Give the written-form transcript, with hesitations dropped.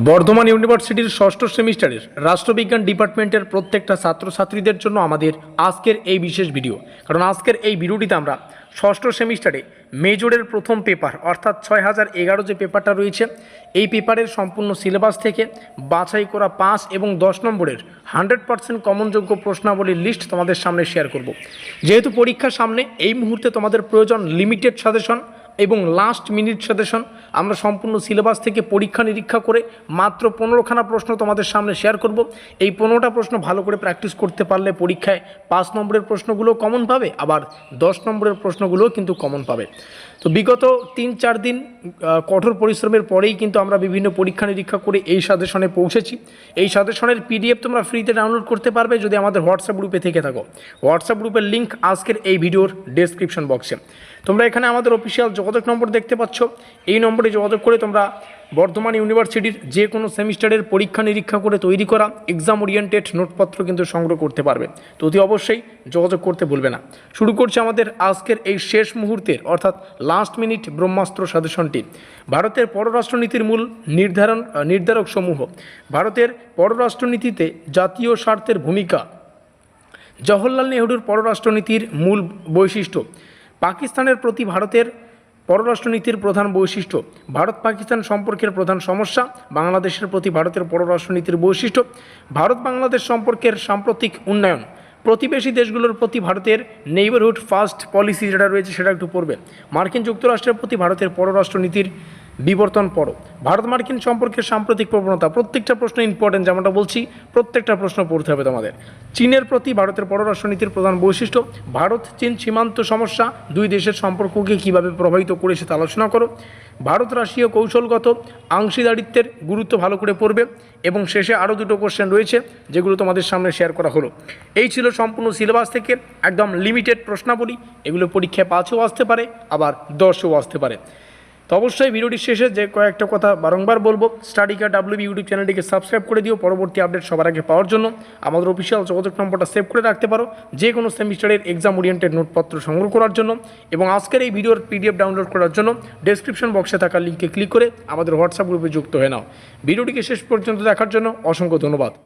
বর্ধমান ইউনিভার্সিটির ষষ্ঠ সেমিস্টারের রাষ্ট্রবিজ্ঞান ডিপার্টমেন্টের প্রত্যেকটা ছাত্রছাত্রীদের জন্য আমাদের আজকের এই বিশেষ ভিডিও। কারণ আজকের এই ভিডিওটিতে আমরা ষষ্ঠ সেমিস্টারে মেজরের প্রথম পেপার অর্থাৎ 6011 যে পেপারটা রয়েছে এই পেপারের সম্পূর্ণ সিলেবাস থেকে বাছাই করা 5 এবং 10 নম্বরের 100% কমনযোগ্য প্রশ্নাবলীর লিস্ট তোমাদের সামনে শেয়ার করব। যেহেতু পরীক্ষার সামনে এই মুহূর্তে তোমাদের প্রয়োজন লিমিটেড সাজেশন এবং লাস্ট মিনিট সাজেশন, আমরা সম্পূর্ণ সিলেবাস থেকে পরীক্ষা নিরীক্ষা করে মাত্র 15খানা প্রশ্ন তোমাদের সামনে শেয়ার করব। এই 15টা প্রশ্ন ভালো করে প্র্যাকটিস করতে পারলে পরীক্ষায় 5 নম্বরের প্রশ্নগুলো কমন পাবে, আবার 10 নম্বরের প্রশ্নগুলোও কিন্তু কমন পাবে। তো বিগত 3-4 দিন কঠোর পরিশ্রমের পরেই কিন্তু আমরা বিভিন্ন পরীক্ষা নিরীক্ষা করে এই সাজেশনে পৌঁছেছি। এই সাজেশনের PDF তোমরা ফ্রিতে ডাউনলোড করতে পারবে যদি আমাদের হোয়াটসঅ্যাপ গ্রুপে থেকে থাকো। হোয়াটসঅ্যাপ গ্রুপের লিঙ্ক আজকের এই ভিডিওর ডেসক্রিপশন বক্সে। তোমরা এখানে আমাদের অফিসিয়াল যোগাযোগ নম্বর দেখতে পাচ্ছ, এই নম্বরে যোগাযোগ করে তোমরা বর্ধমান ইউনিভার্সিটির যে কোনো সেমিস্টারের পরীক্ষা নিরীক্ষা করে তৈরি করা এক্সাম ওরিয়েন্টেড নোটপত্র কিন্তু সংগ্রহ করতে পারবে। তো অতি অবশ্যই যোগাযোগ করতে ভুলবে না। শুরু করছে আমাদের আজকের এই শেষ মুহূর্তের অর্থাৎ লাস্ট মিনিট ব্রহ্মাস্ত্র সাজেশনটি। ভারতের পররাষ্ট্রনীতির মূল নির্ধারক সমূহ। ভারতের পররাষ্ট্রনীতিতে জাতীয় স্বার্থের ভূমিকা। জওহরলাল নেহরুর পররাষ্ট্রনীতির মূল বৈশিষ্ট্য। পাকিস্তানের প্রতি ভারতের পররাষ্ট্রনীতির প্রধান বৈশিষ্ট্য। ভারত পাকিস্তান সম্পর্কের প্রধান সমস্যা। বাংলাদেশের প্রতি ভারতের পররাষ্ট্রনীতির বৈশিষ্ট্য। ভারত বাংলাদেশ সম্পর্কের সাম্প্রতিক উন্নয়ন। প্রতিবেশী দেশগুলোর প্রতি ভারতের নেইবারহুড ফার্স্ট পলিসি যেটা রয়েছে সেটা একটু পড়বে। মার্কিন যুক্তরাষ্ট্রের প্রতি ভারতের পররাষ্ট্রনীতির বিবর্তন পড়ো। ভারত মার্কিন সম্পর্কের সাম্প্রতিক প্রবণতা। প্রত্যেকটা প্রশ্ন ইম্পর্টেন্ট, যেমনটা বলছি প্রত্যেকটা প্রশ্ন পড়তে হবে তোমাদের। চীনের প্রতি ভারতের পররাষ্ট্রনীতির প্রধান বৈশিষ্ট্য। ভারত চীন সীমান্ত সমস্যা দুই দেশের সম্পর্ককে কীভাবে প্রভাবিত করে সেটা আলোচনা করো। ভারত রাশিয়া কৌশলগত অংশীদারিত্বের গুরুত্ব ভালো করে পড়বে। এবং শেষে আরও দুটো কোশ্চেন রয়েছে যেগুলো তোমাদের সামনে শেয়ার করা হলো। এই ছিল সম্পূর্ণ সিলেবাস থেকে একদম লিমিটেড প্রশ্নাবলী। এগুলো পরীক্ষায় 5ও আসতে পারে, আবার 10ও আসতে পারে। তো অবশ্যই ভিডিওটির শেষে যে কয়েকটা কথা বারংবার বলবো, স্টাডিকা WB ইউটিউব চ্যানেলটিকে সাবস্ক্রাইব করে দিও পরবর্তী আপডেট সবার আগে পাওয়ার জন্য। আমাদের অফিসিয়াল যোগাযোগ নম্বরটা সেভ করে রাখতে পারো যে কোনো সেমিস্টারের এক্সাম ওরিয়েন্টেড নোটপত্র সংগ্রহ করার জন্য। এবং আজকের এই ভিডিওর PDF ডাউনলোড করার জন্য ডেসক্রিপশন বক্সে থাকা লিঙ্কে ক্লিক করে আমাদের হোয়াটসঅ্যাপ গ্রুপে যুক্ত হয়ে নাও। ভিডিওটিকে শেষ পর্যন্ত দেখার জন্য অসংখ্য ধন্যবাদ।